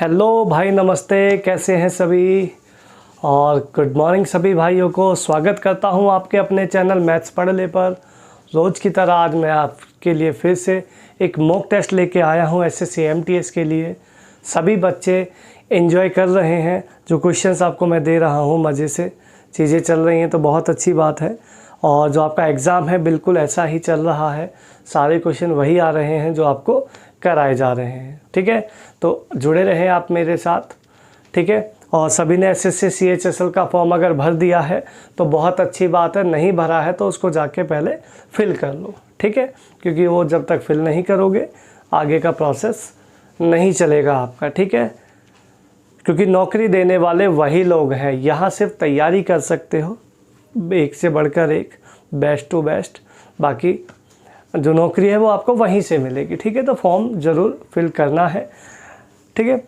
Hello भाई, नमस्ते। कैसे हैं सभी? और गुड मॉर्निंग सभी भाइयों को। स्वागत करता हूं आपके अपने चैनल मैथ्स पढ़ ले पर। रोज़ की तरह आज मैं आपके लिए फिर से एक मॉक टेस्ट लेके आया हूं एसएससी एमटीएस के लिए। सभी बच्चे एंजॉय कर रहे हैं। जो क्वेश्चंस आपको मैं दे रहा हूं, मज़े से चीज़ें चल रही हैं तो बहुत अच्छी बात है। और जो आपका एग्ज़ाम है बिल्कुल ऐसा ही चल रहा है। सारे क्वेश्चन वही आ रहे हैं जो आपको कराए जा रहे हैं। ठीक है, तो जुड़े रहें आप मेरे साथ। ठीक है, और सभी ने एसएससी सीएचएसएल का फॉर्म अगर भर दिया है तो बहुत अच्छी बात है। नहीं भरा है तो उसको जाके पहले फिल कर लो। ठीक है, क्योंकि वो जब तक फिल नहीं करोगे आगे का प्रोसेस नहीं चलेगा आपका। ठीक है, क्योंकि नौकरी देने वाले वही लोग हैं। यहाँ सिर्फ तैयारी कर सकते हो, एक से बढ़कर एक, बेस्ट टू बेस्ट। बाकी जो नौकरी है वो आपको वहीं से मिलेगी। ठीक है, तो फॉर्म ज़रूर फिल करना है। ठीक है,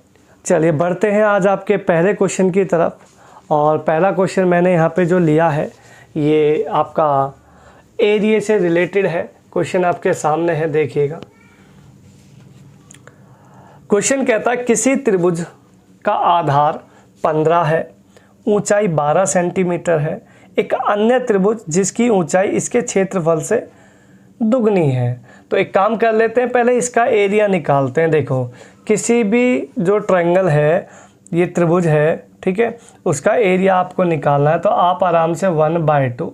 चलिए बढ़ते हैं आज आपके पहले क्वेश्चन की तरफ। और पहला क्वेश्चन मैंने यहाँ पे जो लिया है ये आपका एरिया से रिलेटेड है। क्वेश्चन आपके सामने है, देखिएगा। क्वेश्चन कहता है किसी त्रिभुज का आधार 15 है, ऊंचाई 12 सेंटीमीटर है। एक अन्य त्रिभुज जिसकी ऊंचाई इसके क्षेत्रफल से दुगनी है। तो एक काम कर लेते हैं, पहले इसका एरिया निकालते हैं। देखो, किसी भी जो ट्रायंगल है, ये त्रिभुज है, ठीक है, उसका एरिया आपको निकालना है। तो आप आराम से 1/2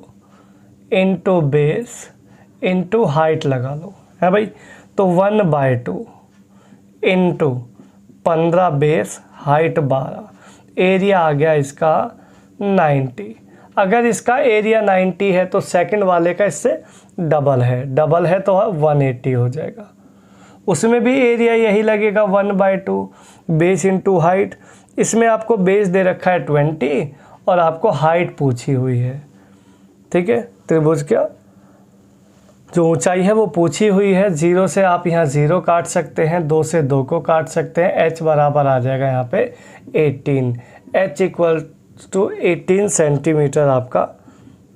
इंटू बेस इंटू हाइट लगा लो, है भाई। तो 1/2 इंटू 15 बेस हाइट 12, एरिया आ गया इसका 90। अगर इसका एरिया 90 है तो सेकंड वाले का इससे डबल है तो 180 हो जाएगा। उसमें भी एरिया यही लगेगा 1/2 बेस इंटू हाइट। इसमें आपको बेस दे रखा है 20 और आपको हाइट पूछी हुई है। ठीक है, त्रिभुज का जो ऊंचाई है वो पूछी हुई है। 0 से आप यहाँ 0 काट सकते हैं, 2 से 2 को काट सकते हैं। h बराबर आ जाएगा यहाँ पे 18, h इक्वल टू 18 सेंटीमीटर आपका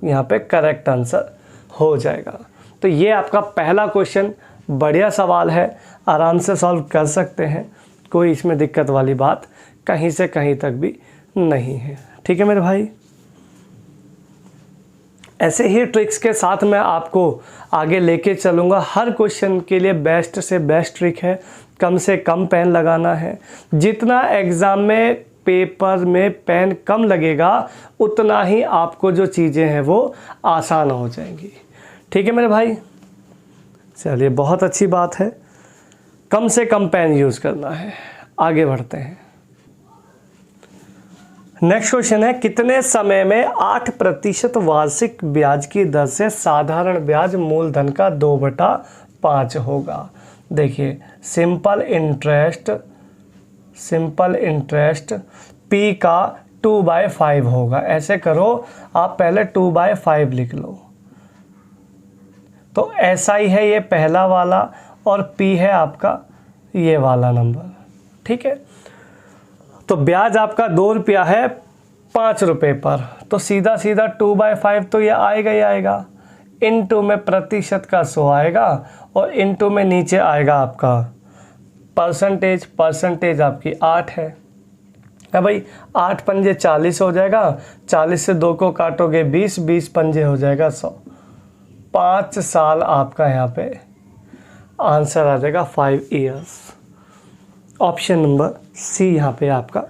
यहाँ पे करेक्ट आंसर हो जाएगा। तो ये आपका पहला क्वेश्चन बढ़िया सवाल है, आराम से सॉल्व कर सकते हैं। कोई इसमें दिक्कत वाली बात कहीं से कहीं तक भी नहीं है। ठीक है मेरे भाई, ऐसे ही ट्रिक्स के साथ मैं आपको आगे लेके चलूँगा। हर क्वेश्चन के लिए बेस्ट से बेस्ट ट्रिक है, कम से कम पेन लगाना है। जितना एग्ज़ाम में पेपर में पेन कम लगेगा उतना ही आपको जो चीज़ें हैं वो आसान हो जाएंगी। ठीक है मेरे भाई, चलिए बहुत अच्छी बात है। कम से कम पेन यूज़ करना है। आगे बढ़ते हैं। नेक्स्ट क्वेश्चन है कितने समय में 8% वार्षिक ब्याज की दर से साधारण ब्याज मूलधन का 2/5 होगा। देखिए, सिंपल इंटरेस्ट P का 2/5 होगा। ऐसे करो, आप पहले 2/5 लिख लो। तो ऐसा ही है ये पहला वाला, और P है आपका ये वाला नंबर। ठीक है, तो ब्याज आपका 2 रुपया है 5 रुपये पर, तो सीधा 2/5 तो ये आएगा ही आएगा। इनटू में प्रतिशत का 100 आएगा और इनटू में नीचे आएगा आपका परसेंटेज आपकी 8 है। भाई 8 पंजे 40 हो जाएगा, 40 से 2 को काटोगे 20 पंजे हो जाएगा 100। 5 साल आपका यहाँ पे आंसर आ जाएगा 5 ईयर्स। ऑप्शन नंबर सी यहाँ पे आपका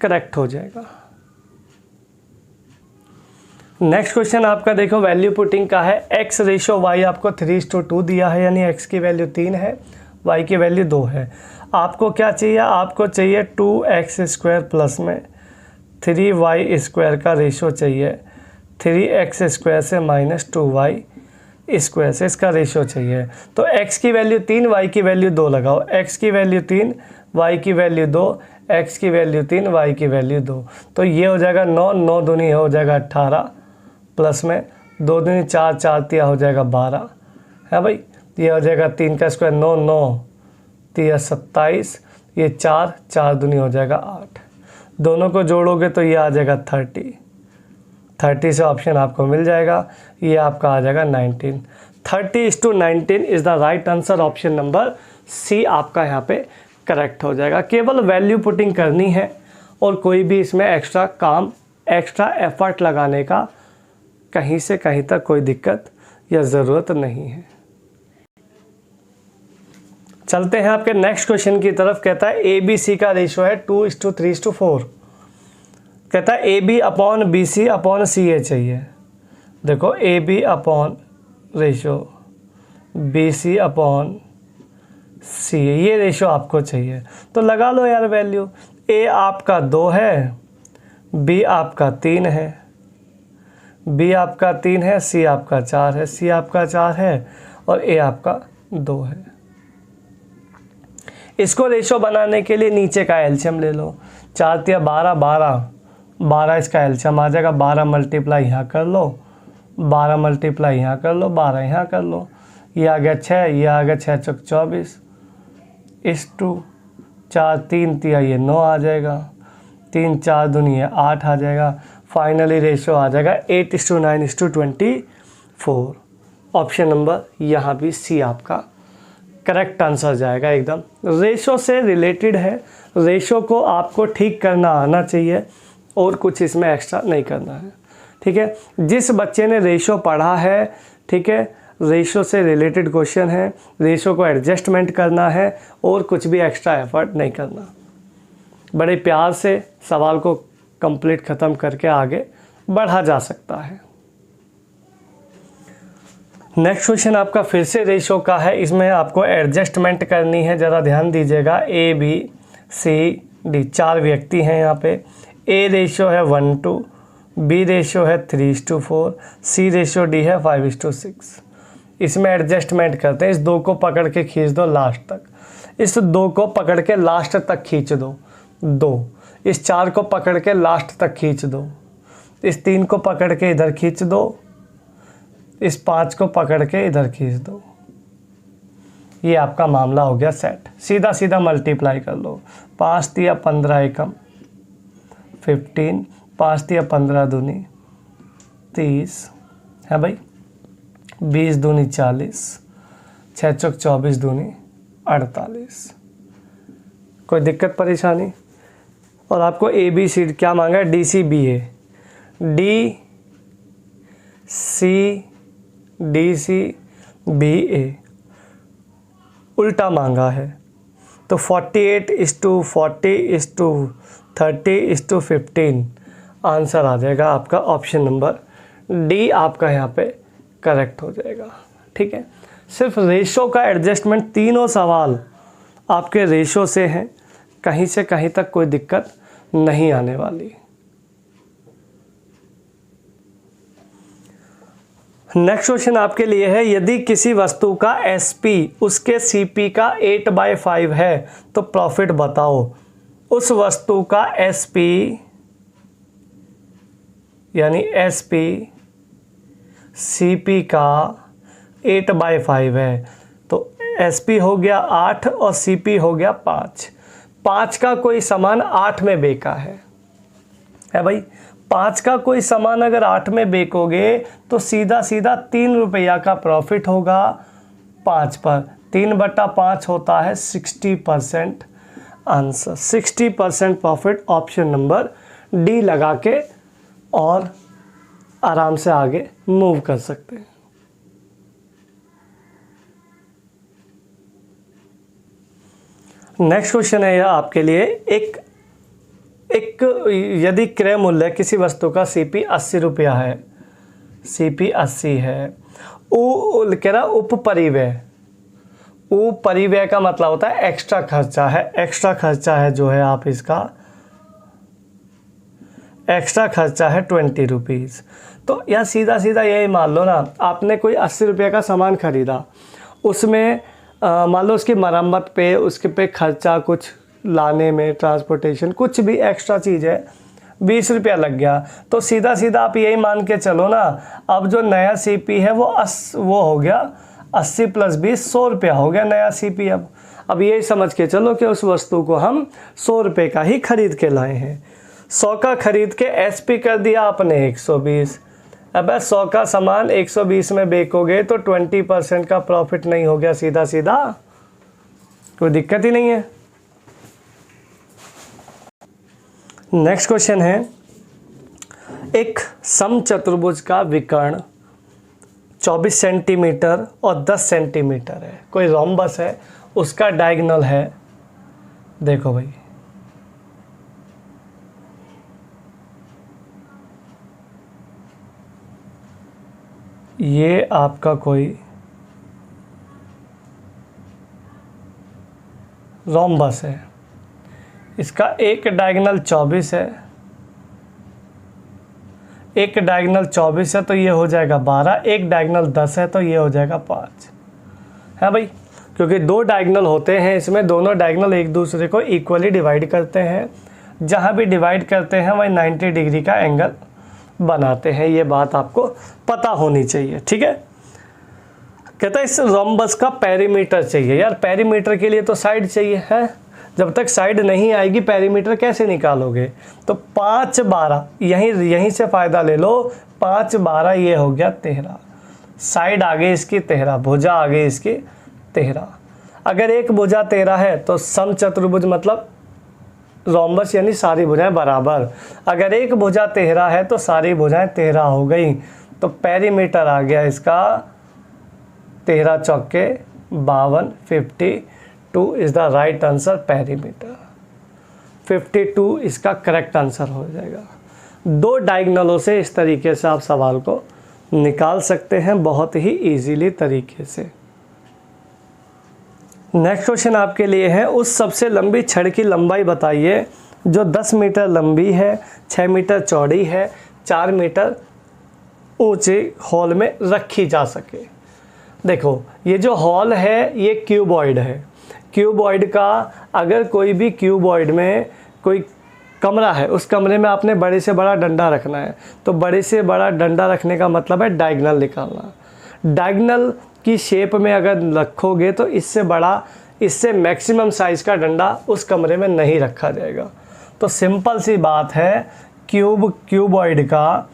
करेक्ट हो जाएगा। नेक्स्ट क्वेश्चन आपका देखो वैल्यू पुटिंग का है। x रेशो y आपको 3:2 दिया है, यानी x की वैल्यू 3 है, y की वैल्यू 2 है। आपको क्या चाहिए? आपको चाहिए 2x² प्लस में 3y² का रेशो चाहिए। 3x² से -2y² से इसका रेशो चाहिए। तो x की वैल्यू 3, y की वैल्यू 2 लगाओ। x की वैल्यू 3, y की वैल्यू 2, x की वैल्यू 3, y की वैल्यू 2। तो ये हो जाएगा 9, 9 दूनी हो जाएगा 18, प्लस में 2 दूनी 4, 4 तिया हो जाएगा 12, है भाई। ये हो जाएगा 3 का स्क्वायर 9, 9 तिया 27, ये 4, 4 दूनी हो जाएगा 8। दोनों को जोड़ोगे तो ये आ जाएगा 30 से ऑप्शन आपको मिल जाएगा। ये आपका आ जाएगा 19। 30:19 is the right answer. Option number C आपका यहाँ पे करेक्ट हो जाएगा। केवल वैल्यू पुटिंग करनी है और कोई भी इसमें एक्स्ट्रा काम, एक्स्ट्रा एफर्ट लगाने का कहीं से कहीं तक कोई दिक्कत या ज़रूरत नहीं है। चलते हैं आपके नेक्स्ट क्वेश्चन की तरफ। कहता है ए बी सी का रेशो है 2:3:4। कहता है A B upon B C upon C A चाहिए। देखो A B upon ratio B C upon C A, ये रेशो आपको चाहिए। तो लगा लो यार वैल्यू। ए आपका 2 है, बी आपका 3 है, बी आपका 3 है, सी आपका 4 है, सी आपका 4 है और ए आपका 2 है। इसको रेशो बनाने के लिए नीचे का एलसीएम ले लो। 4 × 12 12 इसका एलसीएम आ जाएगा। 12 मल्टीप्लाई यहाँ कर लो, 12 मल्टीप्लाई यहाँ कर लो, 12 यहाँ कर लो। ये आ गया 6, ये आ गया 6 × 24 इस टू 4 3 3 ये 9 आ जाएगा। 3 4 दूनी है 8 आ जाएगा। फाइनली रेशो आ जाएगा 8:9:24। ऑप्शन नंबर यहाँ भी सी आपका करेक्ट आंसर जाएगा। एकदम रेशो से रिलेटेड है। रेशो को आपको ठीक करना आना चाहिए और कुछ इसमें एक्स्ट्रा नहीं करना है। ठीक है, जिस बच्चे ने रेशो पढ़ा है, ठीक है, रेशो से रिलेटेड क्वेश्चन है, रेशो को एडजस्टमेंट करना है और कुछ भी एक्स्ट्रा एफर्ट नहीं करना। बड़े प्यार से सवाल को कंप्लीट ख़त्म करके आगे बढ़ा जा सकता है। नेक्स्ट क्वेश्चन आपका फिर से रेशो का है। इसमें आपको एडजस्टमेंट करनी है, ज़रा ध्यान दीजिएगा। ए बी सी डी 4 व्यक्ति हैं यहाँ पे। ए रेशो है 1:2, बी रेशो है 3:4, सी रेशो डी है 5:6। इसमें एडजस्टमेंट करते हैं। इस 2 को पकड़ के खींच दो लास्ट तक, इस 2 को पकड़ के लास्ट तक खींच दो 2, इस 4 को पकड़ के लास्ट तक खींच दो, इस 3 को पकड़ के इधर खींच दो, इस 5 को पकड़ के इधर खींच दो। ये आपका मामला हो गया सेट। सीधा सीधा मल्टीप्लाई कर लो। 5 × 15 एकम 15, 5 × 15 दूनी 30 है भाई, 20 दूनी 40, 6 × 24 दूनी 48। कोई दिक्कत परेशानी? और आपको ए बी सी क्या मांगा है? D C B A, D C D C B A उल्टा मांगा है। तो 48:40:30:15 आंसर आ जाएगा आपका ऑप्शन नंबर डी आपका यहाँ पे करेक्ट हो जाएगा। ठीक है, सिर्फ रेशो का एडजस्टमेंट, तीनों सवाल आपके रेशो से हैं, कहीं से कहीं तक कोई दिक्कत नहीं आने वाली। नेक्स्ट क्वेश्चन आपके लिए है, यदि किसी वस्तु का SP उसके CP का 8/5 है तो प्रॉफिट बताओ। उस वस्तु का SP यानी SP CP का 8/5 है, तो SP हो गया 8 और CP हो गया 5। 5 का कोई सामान 8 में बेचा है भाई। 5 का कोई सामान अगर 8 में बेचोगे तो सीधा सीधा 3 रुपया का प्रॉफिट होगा 5 पर। 3/5 होता है 60% answer. 60% profit option number D लगा के और आराम से आगे मूव कर सकते हैं। नेक्स्ट क्वेश्चन है यह आपके लिए, एक यदि क्रय मूल्य किसी वस्तु का CP 80 रुपया है, CP 80 है, कह रहा उपपरिव्यय। उपपरिव्यय का मतलब होता है एक्स्ट्रा खर्चा है। एक्स्ट्रा खर्चा है जो है आप इसका एक्स्ट्रा खर्चा है 20 रुपीज़। तो यह सीधा सीधा यही मान लो ना, आपने कोई 80 रुपये का सामान खरीदा, उसमें मान लो उसकी मरम्मत पे, उसके पे खर्चा कुछ लाने में, ट्रांसपोर्टेशन, कुछ भी एक्स्ट्रा चीज़ है, 20 रुपया लग गया। तो सीधा सीधा आप यही मान के चलो ना, अब जो नया CP है वो हो गया 80 + 20 100 रुपया हो गया नया CP। अब यही समझ के चलो कि उस वस्तु को हम 100 रुपये का ही खरीद के लाए हैं। 100 का खरीद के SP कर दिया आपने 120। अब 100 का सामान 120 में बेचोगे तो 20% का प्रॉफिट नहीं हो गया सीधा सीधा? कोई दिक्कत ही नहीं है। नेक्स्ट क्वेश्चन है, एक समचतुर्भुज का विकर्ण 24 सेंटीमीटर और 10 सेंटीमीटर है, कोई रोम्बस है, उसका डायगोनल है, देखो भाई ये आपका कोई रोम्बस है, इसका एक डायगोनल 24 है, एक डायगोनल 24 है तो ये हो जाएगा 12, एक डायगोनल 10 है तो ये हो जाएगा 5 है भाई, क्योंकि दो डायगोनल होते हैं इसमें, दोनों डायगोनल एक दूसरे को इक्वली डिवाइड करते हैं, जहाँ भी डिवाइड करते हैं वही 90 डिग्री का एंगल बनाते हैं, ये बात आपको पता होनी चाहिए, ठीक है। कहता है इस रोम्बस का पेरीमीटर चाहिए, यार पेरीमीटर के लिए तो साइड चाहिए है, जब तक साइड नहीं आएगी पेरीमीटर कैसे निकालोगे, तो 5 12 यहीं से फ़ायदा ले लो, 5 12 ये हो गया 13, साइड आगे इसकी 13, भुजा आगे इसकी 13, अगर एक भुजा 13 है तो समचतुर्भुज मतलब रोम्बस यानी सारी भुजाएं बराबर, अगर एक भुजा 13 है तो सारी भुजाएं 13 हो गई, तो पेरीमीटर आ गया इसका 13 चौके 52, 52 is the right answer, perimeter 52 इसका करेक्ट आंसर हो जाएगा। दो डायगोनलों से इस तरीके से आप सवाल को निकाल सकते हैं बहुत ही इजीली तरीके से। नेक्स्ट क्वेश्चन आपके लिए है, उस सबसे लंबी छड़ की लंबाई बताइए जो 10 मीटर लंबी है, 6 मीटर चौड़ी है, 4 मीटर ऊंचे हॉल में रखी जा सके। देखो ये जो हॉल है ये क्यूबॉइड है, क्यूबॉइड का अगर कोई भी क्यूबॉइड में कोई कमरा है, उस कमरे में आपने बड़े से बड़ा डंडा रखना है, तो बड़े से बड़ा डंडा रखने का मतलब है डायगोनल निकालना। डायगोनल की शेप में अगर रखोगे तो इससे बड़ा, इससे मैक्सिमम साइज़ का डंडा उस कमरे में नहीं रखा जाएगा। तो सिंपल सी बात है, क्यूबॉइड का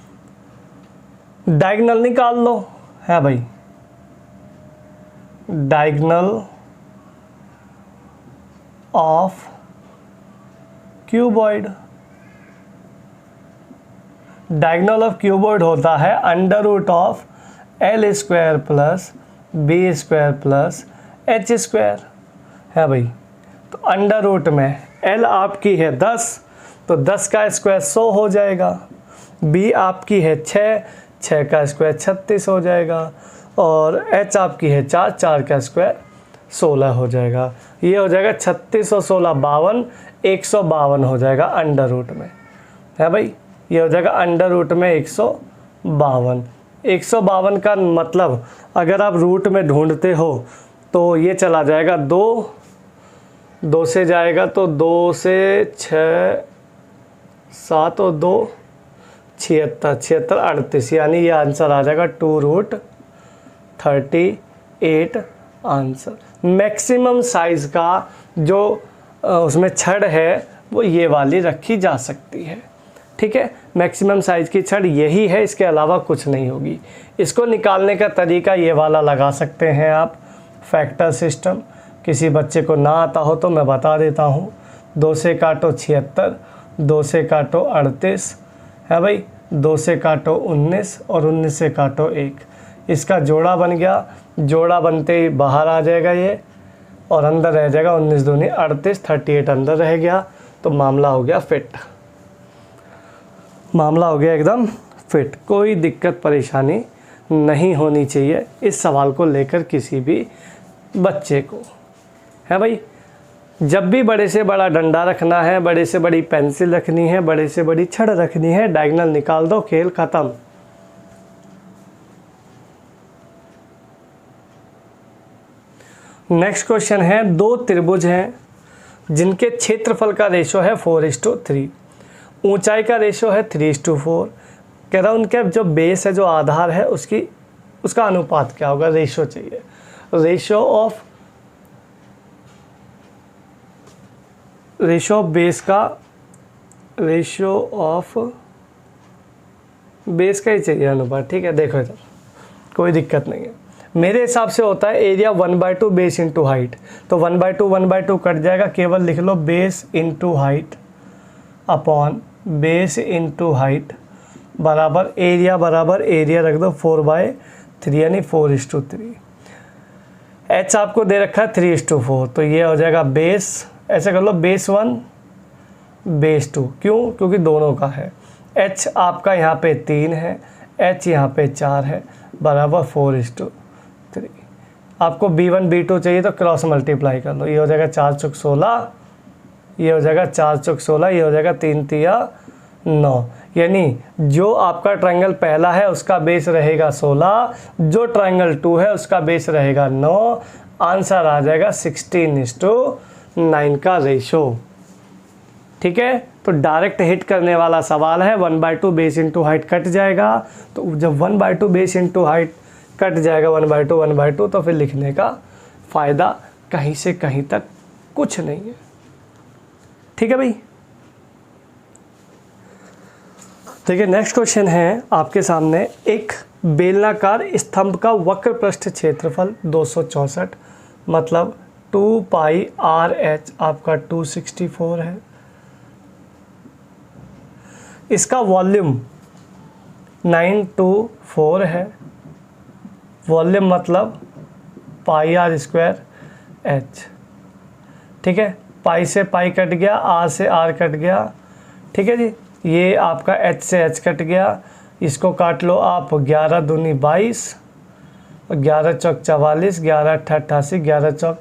डायगोनल निकाल लो है भाई, diagonal of cuboid, diagonal of cuboid होता है under root of L square plus B square plus H square है भाई। तो अंडर रूट में एल आपकी है 10, तो 10 का स्क्वायर 100 हो जाएगा, बी आपकी है 6, 6 का स्क्वायर 36 हो जाएगा, और एच आपकी है 4, 4 का स्क्वायर 16 हो जाएगा। ये हो जाएगा 36 और 16 52, 152 हो जाएगा अंडर रूट में है भाई, ये हो जाएगा अंडर रूट में 152। 152 का मतलब अगर आप रूट में ढूंढते हो तो ये चला जाएगा 2 से जाएगा, तो 2 से 6 7 और 2 76, 76 38, यानी ये आंसर आ जाएगा 2√38 आंसर। मैक्सिमम साइज़ का जो उसमें छड़ है वो ये वाली रखी जा सकती है, ठीक है। मैक्सिमम साइज़ की छड़ यही है, इसके अलावा कुछ नहीं होगी। इसको निकालने का तरीका ये वाला लगा सकते हैं आप, फैक्टर सिस्टम। किसी बच्चे को ना आता हो तो मैं बता देता हूँ, 2 से काटो 76, 2 से काटो 38 है भाई, 2 से काटो 19 और 19 से काटो 1, इसका जोड़ा बन गया। जोड़ा बनते ही बाहर आ जाएगा ये, और अंदर रह जाएगा 19 दूनी 38, 38 अंदर रह गया, तो मामला हो गया फिट, मामला हो गया एकदम फिट। कोई दिक्कत परेशानी नहीं होनी चाहिए इस सवाल को लेकर किसी भी बच्चे को, है भाई। जब भी बड़े से बड़ा डंडा रखना है, बड़े से बड़ी पेंसिल रखनी है, बड़े से बड़ी छड़ रखनी है, डायगोनल निकाल दो, खेल खत्म। नेक्स्ट क्वेश्चन है, 2 त्रिभुज हैं जिनके क्षेत्रफल का रेशो है 4:3, ऊंचाई का रेशो है 3:4। कह रहा हूँ उनके जो बेस है, जो आधार है, उसका अनुपात क्या होगा, रेशो चाहिए। रेशो ऑफ बेस का ही चाहिए अनुपात, ठीक है। देखो इधर कोई दिक्कत नहीं है, मेरे हिसाब से होता है एरिया 1/2 बेस इंटू हाइट, तो 1/2 कट जाएगा, केवल लिख लो base into height upon base into height बराबर एरिया रख दो 4/3 यानी 4:3। एच आपको दे रखा है 3:4, तो ये हो जाएगा बेस, ऐसे कर लो बेस 1 बेस 2, क्यों? क्योंकि दोनों का है। एच आपका यहाँ पे 3 है, एच यहाँ पे 4 है, बराबर 4:3। आपको B1 B2 चाहिए तो क्रॉस मल्टीप्लाई कर लो, ये हो जाएगा 4 चौक 16, ये हो जाएगा 4 चौक 16, ये हो जाएगा 3 तिया 9, यानी जो आपका ट्रायंगल पहला है उसका बेस रहेगा 16, जो ट्रायंगल 2 है उसका बेस रहेगा 9। आंसर आ जाएगा 16:9 का रेशो। ठीक है, तो डायरेक्ट हिट करने वाला सवाल है। 1/2 बेस इंटू हाइट कट जाएगा, तो जब 1/2 बेस इंटू हाइट कट जाएगा 1/2 तो फिर लिखने का फ़ायदा कहीं से कहीं तक कुछ नहीं है। ठीक है भाई, देखिए नेक्स्ट क्वेश्चन है आपके सामने। एक बेलनाकार स्तंभ का वक्र पृष्ठ क्षेत्रफल 264, मतलब 2πRH आपका 264 है। इसका वॉल्यूम 924 है। वॉल्यूम मतलब πr² h। ठीक है, पाई से पाई कट गया, आर से आर कट गया। ठीक है जी, ये आपका h से h कट गया, इसको काट लो आप। 11 दूनी 22, 11 चौक 44, 11 अट्ठा 88, 11 चौक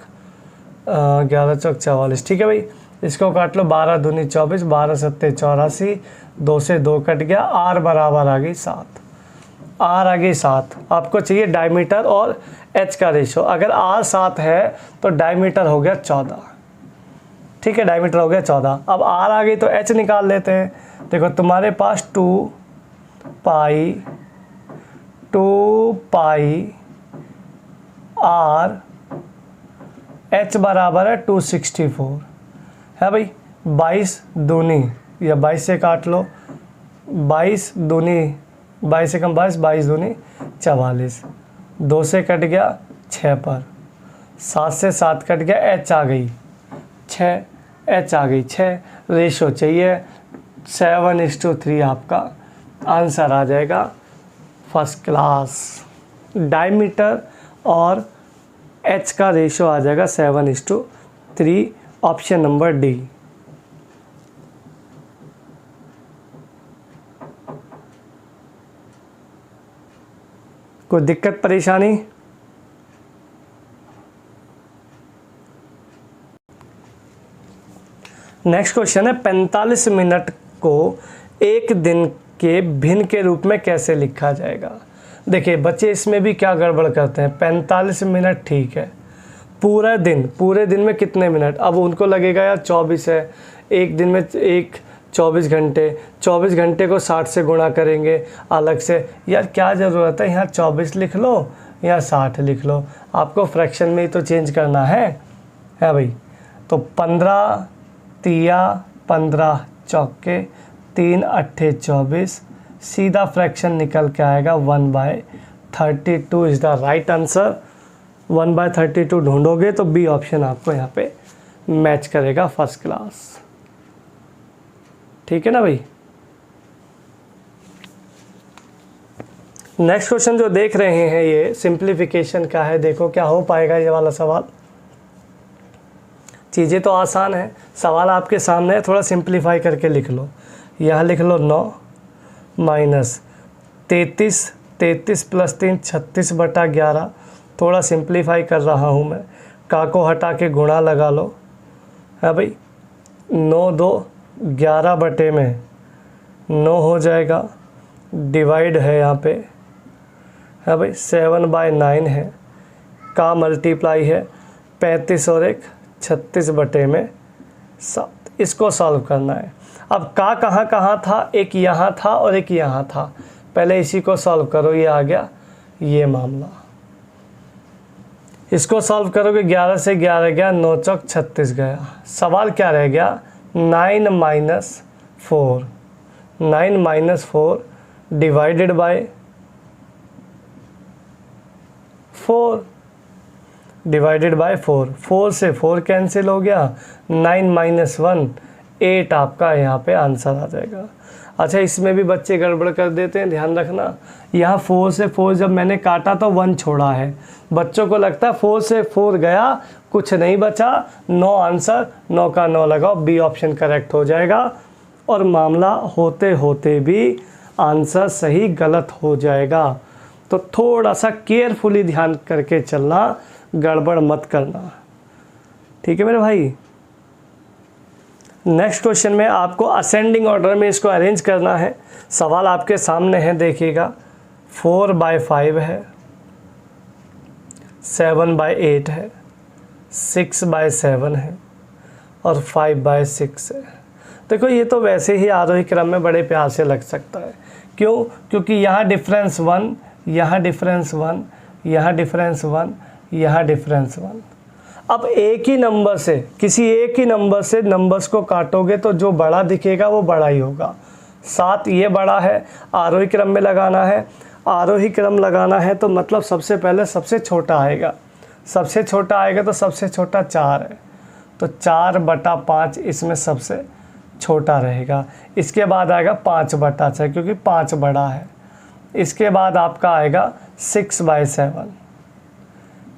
44। ठीक है भाई, इसको काट लो। 12 दूनी 24, 12 सत्ते 84, 2 से 2 कट गया, आर बराबर आ गई 7। आर आ गई 7। आपको चाहिए डायमीटर और एच का रेशो। अगर आर 7 है तो डायमीटर हो गया 14। ठीक है, डायमीटर हो गया 14। अब आर आ गई तो एच निकाल लेते हैं। देखो तुम्हारे पास 2π आर, एच बराबर है 264 है भाई। 22 दूनी या 22 से काट लो, 22 दूनी 22 से कम 22, 22 दूनी 44, 2 से कट गया 6 पर, 7 से 7 कट गया, एच आ गई 6, एच आ गई 6। रेशो चाहिए 7:3, आपका आंसर आ जाएगा फर्स्ट क्लास। डायमीटर और एच का रेशो आ जाएगा 7:3, ऑप्शन नंबर डी। कोई दिक्कत परेशानी? नेक्स्ट क्वेश्चन है 45 मिनट को एक दिन के भिन्न के रूप में कैसे लिखा जाएगा। देखिए बच्चे इसमें भी क्या गड़बड़ करते हैं। 45 मिनट ठीक है, पूरे दिन में कितने मिनट? अब उनको लगेगा यार 24 है, एक दिन में 24 घंटे, 24 घंटे को 60 से गुणा करेंगे अलग से। यार क्या ज़रूरत है, यहाँ 24 लिख लो या 60 लिख लो, आपको फ्रैक्शन में ही तो चेंज करना है भाई। तो 15 तिया 15 चौके 3 अट्ठे 24, सीधा फ्रैक्शन निकल के आएगा 1/32 इज़ द राइट आंसर। 1/32 ढूंढोगे तो बी ऑप्शन आपको यहाँ पे मैच करेगा फर्स्ट क्लास। ठीक है ना भाई। नेक्स्ट क्वेश्चन जो देख रहे हैं ये सिंप्लीफिकेशन का है। देखो क्या हो पाएगा ये वाला सवाल। चीज़ें तो आसान है, सवाल आपके सामने है, थोड़ा सिंप्लीफाई करके लिख लो। यहाँ लिख लो 9 माइनस 33 + 3 36/11। थोड़ा सिंप्लीफाई कर रहा हूँ मैं, का को हटा के गुणा लगा लो है भाई। 9 2 11/9 हो जाएगा, डिवाइड है यहाँ पे है भाई 7/9 है, का मल्टीप्लाई है 35 और 1 36/7। इसको सॉल्व करना है। अब का कहाँ था, एक यहाँ था और एक यहाँ था। पहले इसी को सॉल्व करो, ये आ गया ये मामला। इसको सॉल्व करोगे 11 से 11 गया, 9 चौक 36 गया। सवाल क्या रह गया, 9 - 4 डिवाइडेड बाय 4, 4 से 4 कैंसिल हो गया। 9 - 1 8 आपका यहाँ पे आंसर आ जाएगा। अच्छा, इसमें भी बच्चे गड़बड़ कर देते हैं, ध्यान रखना। यहाँ 4 से 4 जब मैंने काटा तो 1 छोड़ा है, बच्चों को लगता है 4 से 4 गया, कुछ नहीं बचा, 9 आंसर, 9 का 9 लगाओ, बी ऑप्शन करेक्ट हो जाएगा। और मामला होते होते भी आंसर सही गलत हो जाएगा। तो थोड़ा सा केयरफुली ध्यान करके चलना, गड़बड़ मत करना, ठीक है मेरे भाई। नेक्स्ट क्वेश्चन में आपको असेंडिंग ऑर्डर में इसको अरेंज करना है। सवाल आपके सामने है, देखिएगा। 4/5 है, 7/8 है, 6/7 है और 5/6 है। देखो ये तो वैसे ही आरोही क्रम में बड़े प्यार से लग सकता है। क्यों? क्योंकि यहाँ डिफरेंस 1, यहाँ डिफरेंस 1, यहाँ डिफरेंस 1, यहाँ डिफरेंस 1। अब एक ही नंबर से, किसी एक ही नंबर से नंबर्स को काटोगे तो जो बड़ा दिखेगा वो बड़ा ही होगा। 7 ये बड़ा है, आरोही क्रम में लगाना है। आरोही क्रम लगाना है तो मतलब सबसे पहले सबसे छोटा आएगा, सबसे छोटा आएगा तो सबसे छोटा 4 है, तो 4/5 इसमें सबसे छोटा रहेगा। इसके बाद आएगा 5/6 क्योंकि 5 बड़ा है। इसके बाद आपका आएगा 6/7,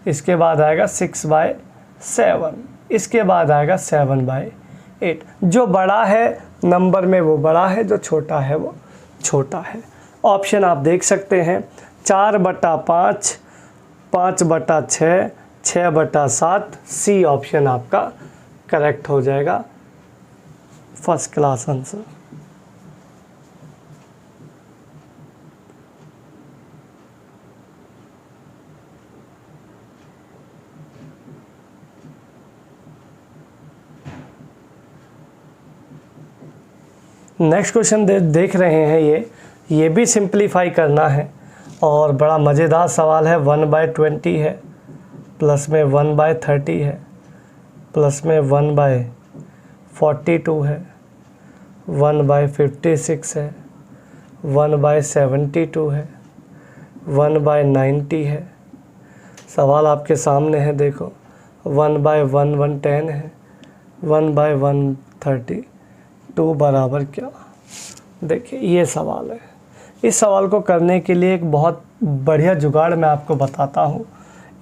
इसके बाद आएगा 6/7, इसके बाद आएगा 7/8। जो बड़ा है नंबर में वो बड़ा है, जो छोटा है वो छोटा है। ऑप्शन आप देख सकते हैं 4/5, 5/6, 6/7, सी ऑप्शन आपका करेक्ट हो जाएगा। First class answer. Next question देख रहे हैं, ये भी सिंप्लीफाई करना है और बड़ा मज़ेदार सवाल है। 1/20 है, प्लस में 1/30 है, प्लस में 1/42 है, 1/56 है, 1/72 है, 1/90 है। सवाल आपके सामने है, देखो 1/110 है, 1/132 बराबर क्या। देखिए ये सवाल है। इस सवाल को करने के लिए एक बहुत बढ़िया जुगाड़ मैं आपको बताता हूँ।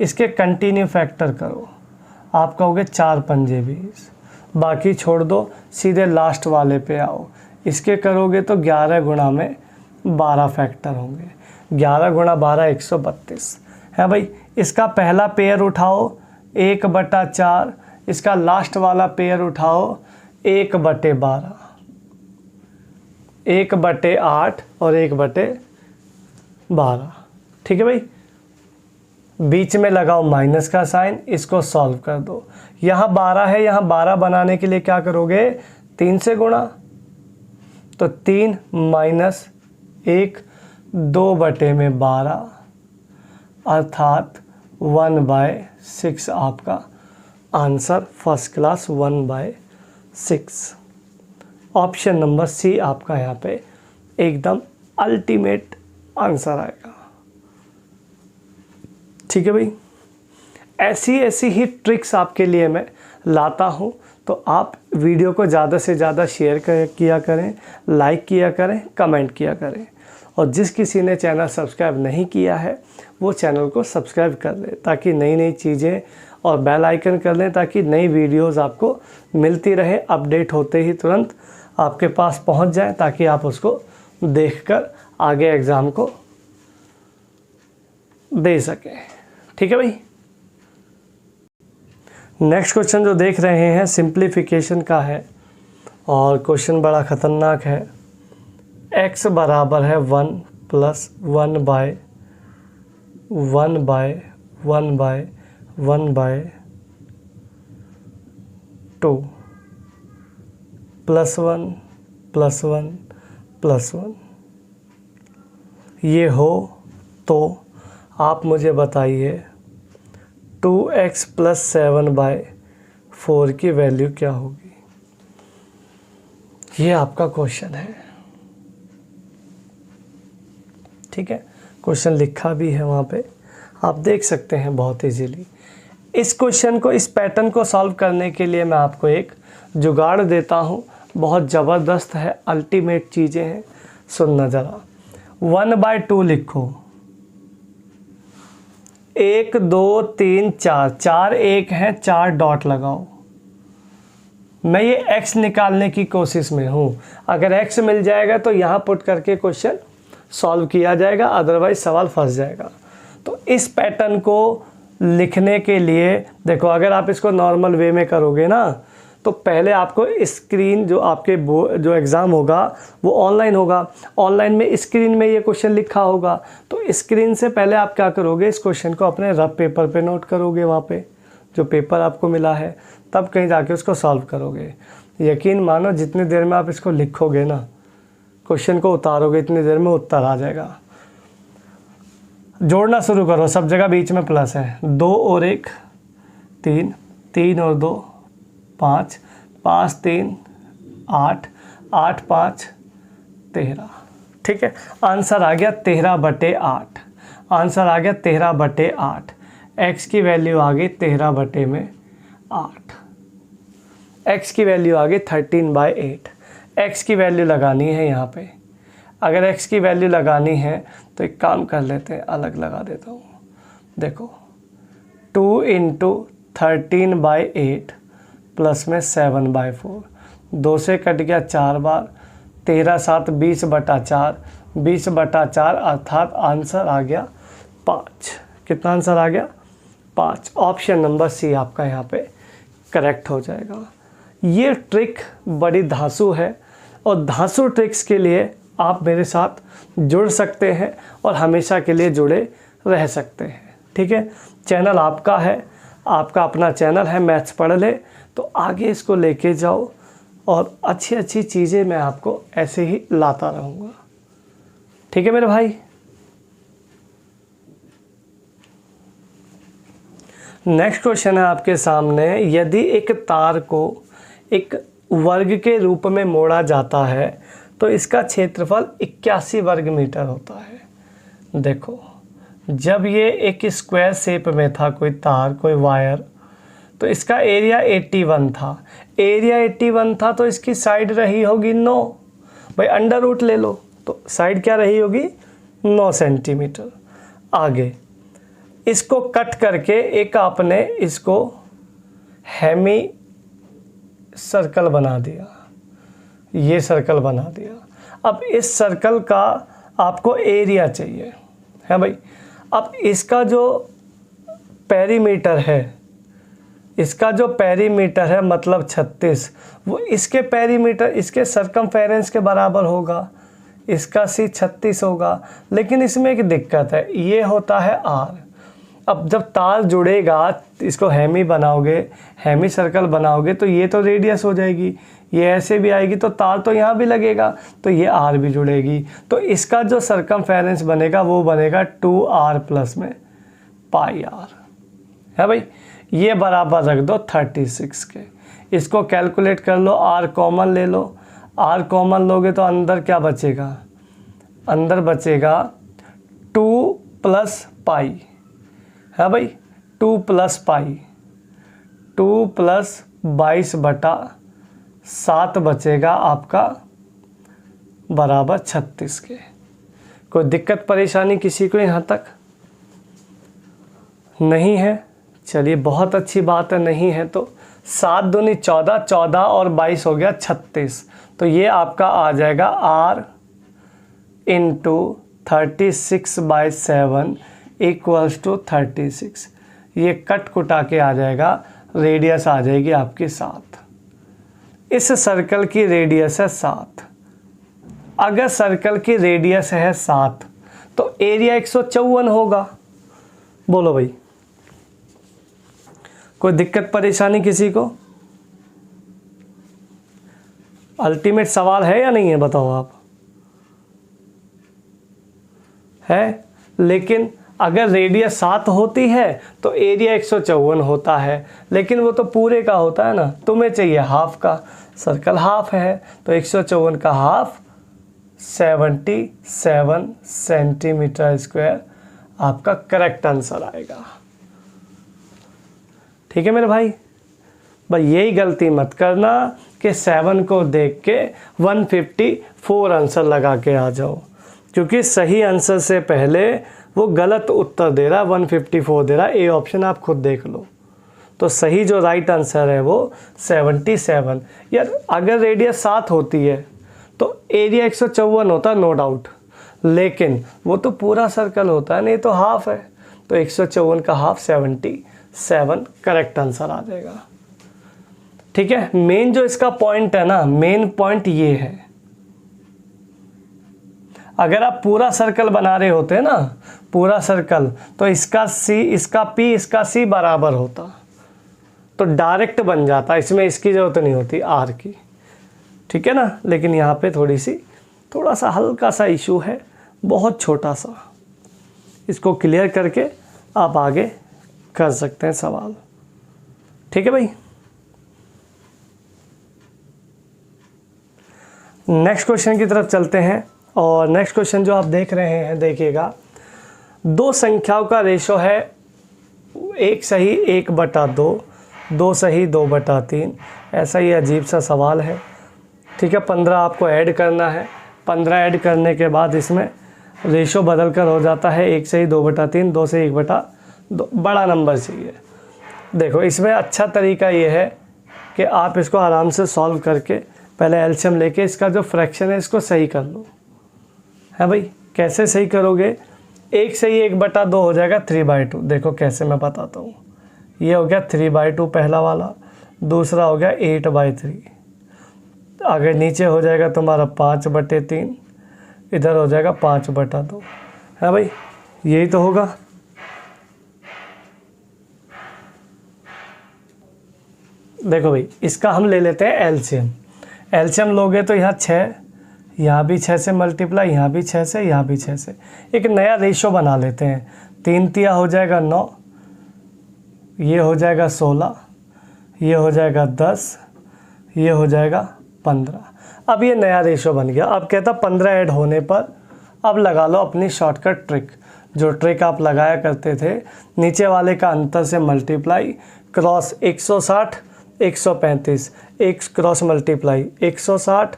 इसके कंटिन्यू फैक्टर करो, आप कहोगे 4 पंजे 20, बाकी छोड़ दो, सीधे लास्ट वाले पे आओ। इसके करोगे तो 11 गुणा में 12 फैक्टर होंगे। 11 गुणा 12 132 है भाई। इसका पहला पेयर उठाओ 1/4, इसका लास्ट वाला पेयर उठाओ 1/12, 1/8 और 1/12। ठीक है भाई। बीच में लगाओ माइनस का साइन, इसको सॉल्व कर दो। यहाँ 12 है, यहाँ 12 बनाने के लिए क्या करोगे, 3 से गुणा, तो 3 माइनस 1 2/12 अर्थात 1/6 आपका answer first class 1/6। Option number C आपका यहाँ पे एकदम अल्टीमेट आंसर आएगा। ठीक है भाई। ऐसी ही ट्रिक्स आपके लिए मैं लाता हूँ, तो आप वीडियो को ज़्यादा से ज़्यादा शेयर किया करें, लाइक किया करें, कमेंट किया करें। और जिस किसी ने चैनल सब्सक्राइब नहीं किया है वो चैनल को सब्सक्राइब कर लें, ताकि नई नई चीज़ें, और बेल आइकन कर लें ताकि नई वीडियोस आपको मिलती रहे, अपडेट होते ही तुरंत आपके पास पहुंच जाए, ताकि आप उसको देखकर आगे एग्ज़ाम को दे सकें। ठीक है भाई। नेक्स्ट क्वेश्चन जो देख रहे हैं सिंप्लीफिकेशन का है, और क्वेश्चन बड़ा ख़तरनाक है। x बराबर है 1 प्लस 1/1/1/1/2 +1 +1 +1 ये हो तो आप मुझे बताइए 2x + 7/4 की वैल्यू क्या होगी। ये आपका क्वेश्चन है। ठीक है, क्वेश्चन लिखा भी है वहाँ पे, आप देख सकते हैं बहुत इजीली। इस क्वेश्चन को, इस पैटर्न को सॉल्व करने के लिए मैं आपको एक जुगाड़ देता हूँ, बहुत ज़बरदस्त है, अल्टीमेट चीज़ें हैं, सुनना ज़रा। 1/2 लिखो, 1 2 3 4, 4 1 हैं, 4 डॉट लगाओ। मैं ये x निकालने की कोशिश में हूँ, अगर x मिल जाएगा तो यहाँ पुट करके क्वेश्चन सॉल्व किया जाएगा, अदरवाइज सवाल फंस जाएगा। तो इस पैटर्न को लिखने के लिए देखो, अगर आप इसको नॉर्मल वे में करोगे ना, तो पहले आपको स्क्रीन जो आपके जो एग्ज़ाम होगा वो ऑनलाइन होगा, ऑनलाइन में स्क्रीन में ये क्वेश्चन लिखा होगा। तो स्क्रीन से पहले आप क्या करोगे, इस क्वेश्चन को अपने रफ पेपर पे नोट करोगे, वहाँ पे जो पेपर आपको मिला है, तब कहीं जाके उसको सॉल्व करोगे। यकीन मानो जितनी देर में आप इसको लिखोगे ना, क्वेश्चन को उतारोगे, इतनी देर में उत्तर आ जाएगा। जोड़ना शुरू करो, सब जगह बीच में प्लस है। 2 और 1 3, 3 और 2 5, 5 3 8, 8 5 13। ठीक है, आंसर आ गया 13/8। आंसर आ गया 13/8। x की वैल्यू आ गई 13/8। x की वैल्यू आ गई 13/8। x की वैल्यू लगानी है यहाँ पे। अगर x की वैल्यू लगानी है तो एक काम कर लेते हैं, अलग लगा देता हूँ। देखो 2 × 13/8 प्लस में 7/4, 2 से कट गया 4 बार, 13 7 20/4, 20/4 अर्थात आंसर आ गया 5। कितना आंसर आ गया? 5। ऑप्शन नंबर सी आपका यहाँ पे करेक्ट हो जाएगा। ये ट्रिक बड़ी धांसू है और धांसू ट्रिक्स के लिए आप मेरे साथ जुड़ सकते हैं और हमेशा के लिए जुड़े रह सकते हैं। ठीक है, चैनल आपका है, आपका अपना चैनल है मैथ्स पढ़ ले, तो आगे इसको लेके जाओ और अच्छी अच्छी चीज़ें मैं आपको ऐसे ही लाता रहूँगा। ठीक है मेरे भाई। नेक्स्ट क्वेश्चन है आपके सामने, यदि एक तार को एक वर्ग के रूप में मोड़ा जाता है तो इसका क्षेत्रफल 81 वर्ग मीटर होता है। देखो, जब ये एक स्क्वायर शेप में था कोई तार, कोई वायर, तो इसका एरिया 81 था। एरिया 81 था तो इसकी साइड रही होगी 9। भाई अंडर रूट ले लो, तो साइड क्या रही होगी? 9 सेंटीमीटर। आगे इसको कट करके एक आपने इसको हेमी सर्कल बना दिया, ये सर्कल बना दिया। अब इस सर्कल का आपको एरिया चाहिए है भाई। अब इसका जो पेरीमीटर है, इसका जो पेरीमीटर है मतलब 36, वो इसके पेरीमीटर, इसके सरकमफेरेंस के बराबर होगा। इसका सी 36 होगा। लेकिन इसमें एक दिक्कत है, ये होता है आर। अब जब तार जुड़ेगा, इसको हेमी बनाओगे, हेमी सर्कल बनाओगे, तो ये तो रेडियस हो जाएगी, ये ऐसे भी आएगी, तो तार तो यहाँ भी लगेगा, तो ये आर भी जुड़ेगी। तो इसका जो सरकमफेरेंस बनेगा वो बनेगा 2r प्लस में पाई आर है भाई। ये बराबर रख दो 36 के। इसको कैलकुलेट कर लो, r कॉमन ले लो। r कॉमन लोगे तो अंदर क्या बचेगा? अंदर बचेगा 2 प्लस पाई है भाई, 2 प्लस पाई, 2 प्लस 22/7 बचेगा आपका बराबर 36 के। कोई दिक्कत परेशानी किसी को यहाँ तक नहीं है? चलिए बहुत अच्छी बात है, नहीं है तो 7 दूनी 14, 14 और 22 हो गया 36। तो ये आपका आ जाएगा r × 36/7 इक्वल्स टू 36। ये कट कुटा के आ जाएगा, रेडियस आ जाएगी आपकी 7। इस सर्कल की रेडियस है 7। अगर सर्कल की रेडियस है 7 तो एरिया 154 होगा। बोलो भाई, कोई दिक्कत परेशानी किसी को? अल्टीमेट सवाल है या नहीं है बताओ आप? है, लेकिन अगर रेडियस 7 होती है तो एरिया 154 होता है, लेकिन वो तो पूरे का होता है ना, तुम्हें चाहिए हाफ का। सर्कल हाफ है तो 154 का हाफ 77 सेंटीमीटर स्क्वायर आपका करेक्ट आंसर आएगा। ठीक है मेरे भाई। भाई यही गलती मत करना कि 7 को देख के 154 आंसर लगा के आ जाओ, क्योंकि सही आंसर से पहले वो गलत उत्तर दे रहा है, 154 दे रहा है। ए ऑप्शन आप खुद देख लो। तो सही जो राइट आंसर है वो 77। यार अगर रेडियस 7 होती है तो एरिया 154 होता, नो डाउट, लेकिन वो तो पूरा सर्कल होता है, नहीं तो हाफ है, तो 154 का हाफ 77 करेक्ट आंसर आ जाएगा। ठीक है, मेन जो इसका पॉइंट है ना, मेन पॉइंट ये है, अगर आप पूरा सर्कल बना रहे होते ना, पूरा सर्कल, तो इसका सी, इसका पी, इसका सी बराबर होता, तो डायरेक्ट बन जाता, इसमें इसकी ज़रूरत नहीं होती आर की। ठीक है ना, लेकिन यहाँ पे थोड़ा सा हल्का सा इशू है, बहुत छोटा सा, इसको क्लियर करके आप आगे कर सकते हैं सवाल। ठीक है भाई, नेक्स्ट क्वेश्चन की तरफ चलते हैं। और नेक्स्ट क्वेश्चन जो आप देख रहे हैं, देखिएगा, दो संख्याओं का रेशो है 1 सही 1/2, 2 सही 2/3। ऐसा ही अजीब सा सवाल है। ठीक है, 15 आपको ऐड करना है, 15 ऐड करने के बाद इसमें रेशो बदल कर हो जाता है 1 सही 2/3, 2 सही 1/2, बड़ा नंबर चाहिए। देखो इसमें अच्छा तरीका ये है कि आप इसको आराम से सॉल्व करके पहले एलसीएम लेके इसका जो फ्रैक्शन है इसको सही कर लो। है भाई, कैसे सही करोगे? 1 सही 1/2 हो जाएगा 3/2। देखो कैसे मैं बताता हूँ। ये हो गया 3/2 पहला वाला, दूसरा हो गया 8/3, आगे नीचे हो जाएगा तुम्हारा 5/3, इधर हो जाएगा 5/2। है भाई, यही तो होगा। देखो भाई, इसका हम ले लेते हैं एलसीएम। एलसीएम लोगे तो यहाँ 6, यहाँ भी 6 से मल्टीप्लाई, यहाँ भी 6 से, यहाँ भी 6 से। एक नया रेशो बना लेते हैं। 3 तिया हो जाएगा 9, ये हो जाएगा 16, ये हो जाएगा 10, ये हो जाएगा 15। अब ये नया रेशो बन गया। अब कहता 15 ऐड होने पर अब लगा लो अपनी शॉर्टकट ट्रिक, जो ट्रिक आप लगाया करते थे, नीचे वाले का अंतर से मल्टीप्लाई, क्रॉस 160 135, एक क्रॉस मल्टीप्लाई 160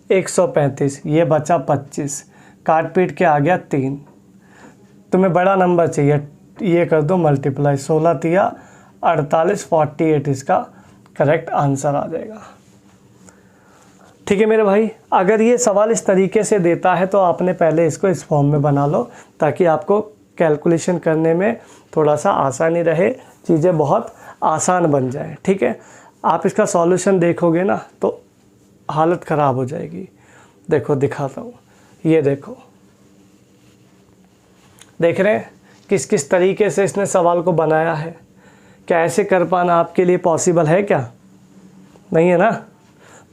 135, ये बचा 25, काट पीट के आ गया 3। तुम्हें बड़ा नंबर चाहिए, ये कर दो मल्टीप्लाई, 16 तिया 48, 48 इसका करेक्ट आंसर आ जाएगा। ठीक है मेरे भाई, अगर ये सवाल इस तरीके से देता है तो आपने पहले इसको इस फॉर्म में बना लो, ताकि आपको कैलकुलेशन करने में थोड़ा सा आसानी रहे, चीज़ें बहुत आसान बन जाए। ठीक है, आप इसका सॉल्यूशन देखोगे ना तो हालत ख़राब हो जाएगी। देखो दिखाता हूँ, ये देखो, देख रहे हैं किस किस तरीके से इसने सवाल को बनाया है। क्या ऐसे कर पाना आपके लिए पॉसिबल है क्या? नहीं है ना।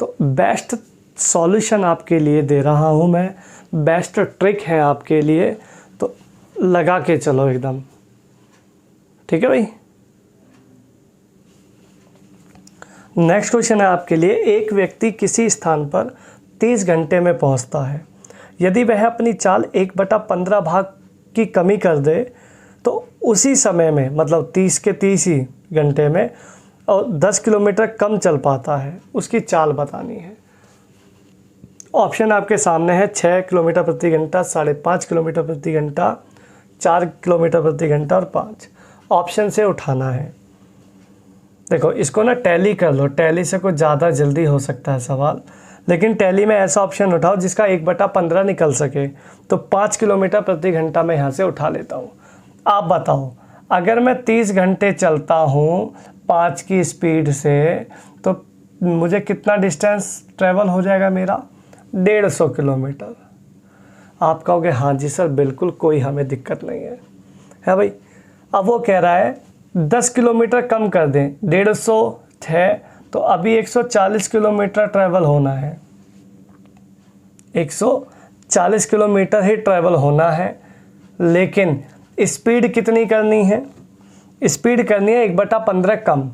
तो बेस्ट सॉल्यूशन आपके लिए दे रहा हूँ मैं, बेस्ट ट्रिक है आपके लिए, तो लगा के चलो एकदम। ठीक है भाई, नेक्स्ट क्वेश्चन है आपके लिए। एक व्यक्ति किसी स्थान पर 30 घंटे में पहुंचता है। यदि वह अपनी चाल 1/15 भाग की कमी कर दे तो उसी समय में, मतलब 30 के 30 ही घंटे में, और 10 किलोमीटर कम चल पाता है, उसकी चाल बतानी है। ऑप्शन आपके सामने है 6 किलोमीटर प्रति घंटा, 5.5 किलोमीटर प्रति घंटा, 4 किलोमीटर प्रति घंटा और 5। ऑप्शन से उठाना है। देखो इसको ना टैली कर लो, टैली से कुछ ज़्यादा जल्दी हो सकता है सवाल, लेकिन टैली में ऐसा ऑप्शन उठाओ जिसका 1/15 निकल सके। तो 5 किलोमीटर प्रति घंटा मैं यहाँ से उठा लेता हूँ। आप बताओ, अगर मैं 30 घंटे चलता हूँ 5 की स्पीड से, तो मुझे कितना डिस्टेंस ट्रेवल हो जाएगा मेरा? 150 किलोमीटर। आप कहोगे हाँ जी सर बिल्कुल, कोई हमें दिक्कत नहीं है भाई। अब वो कह रहा है 10 किलोमीटर कम कर दें, 150 है तो अभी 140 किलोमीटर ट्रैवल होना है, 140 किलोमीटर ही ट्रैवल होना है। लेकिन स्पीड कितनी करनी है? स्पीड करनी है 1/15 कम।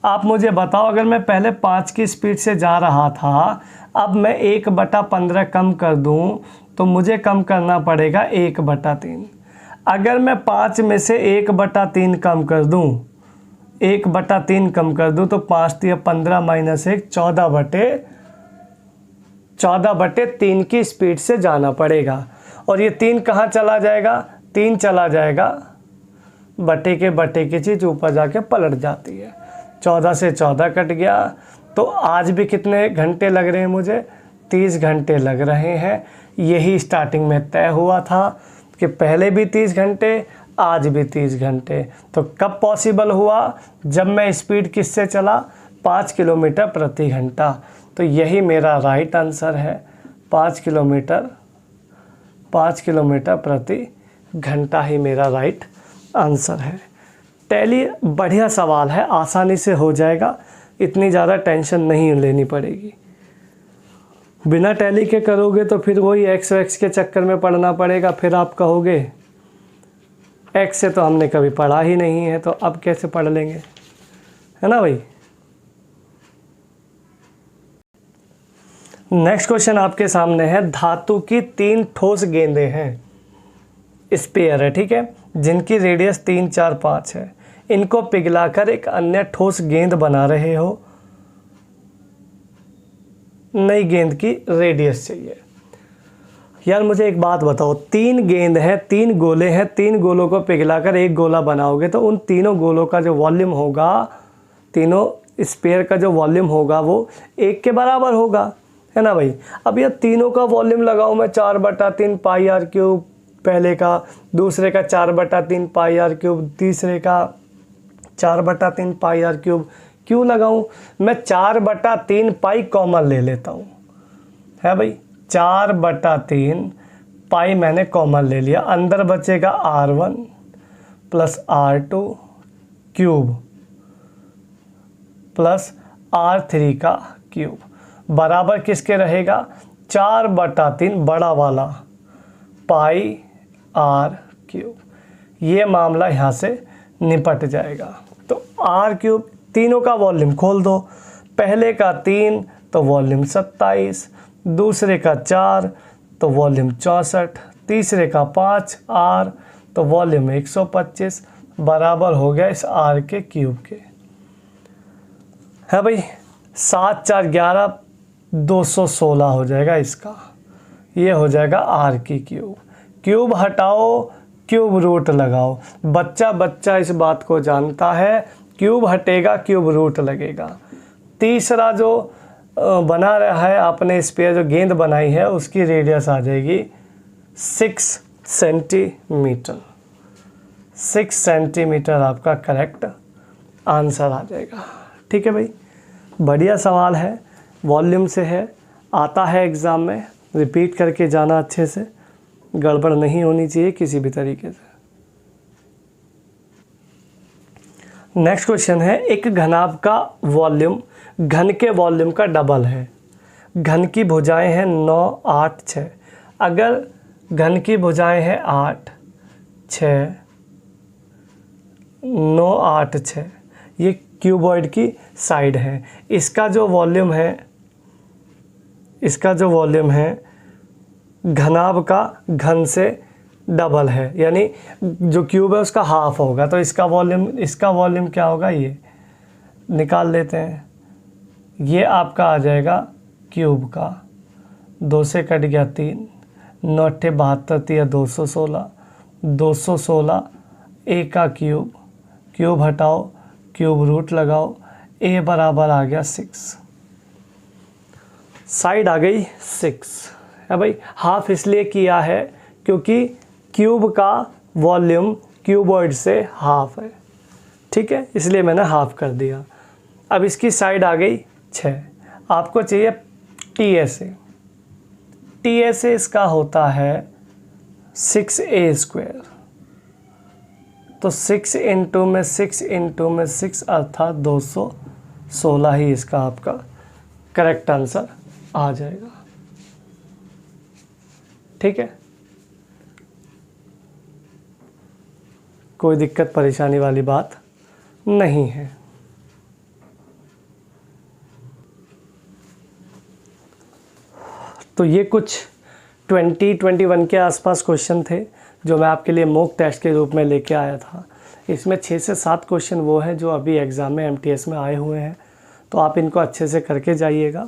आप मुझे बताओ, अगर मैं पहले 5 की स्पीड से जा रहा था, अब मैं 1/15 कम कर दूं तो मुझे कम करना पड़ेगा 1/3। अगर मैं 5 में से 1/3 कम कर दूं, 1/3 कम कर दूँ तो 5 × 15 - 1 14/3 की स्पीड से जाना पड़ेगा। और ये 3 कहाँ चला जाएगा? 3 चला जाएगा बटे के चीज़ ऊपर जाके पलट जाती है। 14 से 14 कट गया। तो आज भी कितने घंटे लग रहे हैं मुझे? 30 घंटे लग रहे हैं। यही स्टार्टिंग में तय हुआ था कि पहले भी 30 घंटे, आज भी 30 घंटे। तो कब पॉसिबल हुआ? जब मैं स्पीड किससे चला? 5 किलोमीटर प्रति घंटा। तो यही मेरा राइट आंसर है, 5 किलोमीटर प्रति घंटा ही मेरा राइट आंसर है। टैली बढ़िया सवाल है, आसानी से हो जाएगा, इतनी ज़्यादा टेंशन नहीं लेनी पड़ेगी। बिना टैली के करोगे तो फिर वही एक्स के चक्कर में पढ़ना पड़ेगा। फिर आप कहोगे एक्स से तो हमने कभी पढ़ा ही नहीं है, तो अब कैसे पढ़ लेंगे, है ना भाई। नेक्स्ट क्वेश्चन आपके सामने है। धातु की 3 ठोस गेंदें हैं, स्पेयर है, ठीक है, जिनकी रेडियस 3, 4, 5 है। इनको पिघलाकर एक अन्य ठोस गेंद बना रहे हो। नई गेंद की रेडियस चाहिए। यार मुझे एक बात बताओ, 3 गेंद हैं, 3 गोले हैं, 3 गोलों को पिघलाकर एक गोला बनाओगे तो उन तीनों गोलों का जो वॉल्यूम होगा, तीनों स्पेयर का जो वॉल्यूम होगा वो 1 के बराबर होगा, है ना भाई। अब ये तीनों का वॉल्यूम लगाऊं मैं 4/3 पाई आर क्यूब पहले का, दूसरे का 4/3 पाई आर क्यूब, तीसरे का 4/3 पाई आर क्यूब। क्यों लगाऊं? मैं 4/3 पाई कॉमन ले लेता हूं, है भाई। 4/3 पाई मैंने कॉमन ले लिया, अंदर बचेगा R1 + R2 cube plus R3 का क्यूब बराबर किसके रहेगा? 4/3 बड़ा वाला पाई R क्यूब। ये मामला यहाँ से निपट जाएगा। तो R क्यूब, तीनों का वॉल्यूम खोल दो। पहले का 3 तो वॉल्यूम 27, दूसरे का 4 तो वॉल्यूम 64, तीसरे का 5 R तो वॉल्यूम 125 बराबर हो गया इस R के क्यूब के, है भाई। 7, 4, 11 216 हो जाएगा इसका। ये हो जाएगा R की क्यूब। क्यूब हटाओ, क्यूब रूट लगाओ। बच्चा इस बात को जानता है, क्यूब हटेगा क्यूब रूट लगेगा। तीसरा जो बना रहा है आपने स्पेयर, जो गेंद बनाई है उसकी रेडियस आ जाएगी 6 सेंटीमीटर। 6 सेंटीमीटर आपका करेक्ट आंसर आ जाएगा। ठीक है भाई, बढ़िया सवाल है, वॉल्यूम से है, आता है एग्ज़ाम में, रिपीट करके जाना अच्छे से, गड़बड़ नहीं होनी चाहिए किसी भी तरीके से। नेक्स्ट क्वेश्चन है, एक घनाभ का वॉल्यूम घन के वॉल्यूम का डबल है। घन की भुजाएं हैं 9, 8, 6। अगर घन की भुजाएं हैं 8, 6, 9, 8, 6, ये क्यूबॉइड की साइड है। इसका जो वॉल्यूम है घनाभ का घन से डबल है, यानी जो क्यूब है उसका हाफ होगा। तो इसका वॉल्यूम क्या होगा, ये निकाल लेते हैं। ये आपका आ जाएगा क्यूब का, 2 से कट गया 3, 9 8 72 216, 216 a का क्यूब हटाओ, क्यूब रूट लगाओ, a बराबर आ गया 6, साइड आ गई 6, है भाई। हाफ इसलिए किया है क्योंकि क्यूब का वॉल्यूम क्यूबॉइड से हाफ है, ठीक है, इसलिए मैंने हाफ कर दिया। अब इसकी साइड आ गई 6। आपको चाहिए TSA। TSA इसका होता है 6a²। तो 6 इंटू में 6 इंटू में 6 अर्थात 216 ही इसका आपका करेक्ट आंसर आ जाएगा। ठीक है, कोई दिक्कत परेशानी वाली बात नहीं है। तो ये कुछ 20-21 के आसपास क्वेश्चन थे जो मैं आपके लिए मॉक टेस्ट के रूप में लेके आया था। इसमें 6 से 7 क्वेश्चन वो हैं जो अभी एग्ज़ाम में एमटीएस में आए हुए हैं, तो आप इनको अच्छे से करके जाइएगा,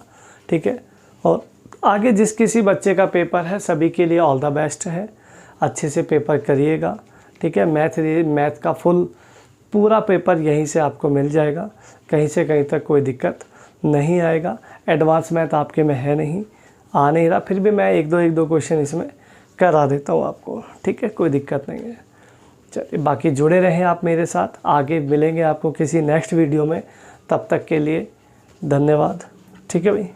ठीक है। और आगे जिस किसी बच्चे का पेपर है सभी के लिए ऑल द बेस्ट है, अच्छे से पेपर करिएगा, ठीक है। मैथ का पूरा पेपर यहीं से आपको मिल जाएगा, कहीं से कहीं तक कोई दिक्कत नहीं आएगा। एडवांस मैथ आपके में है नहीं, आ नहीं रहा, फिर भी मैं एक दो क्वेश्चन इसमें करा देता हूँ आपको, ठीक है, कोई दिक्कत नहीं है। चलिए, बाकी जुड़े रहें आप मेरे साथ, आगे मिलेंगे आपको किसी नेक्स्ट वीडियो में, तब तक के लिए धन्यवाद, ठीक है भाई।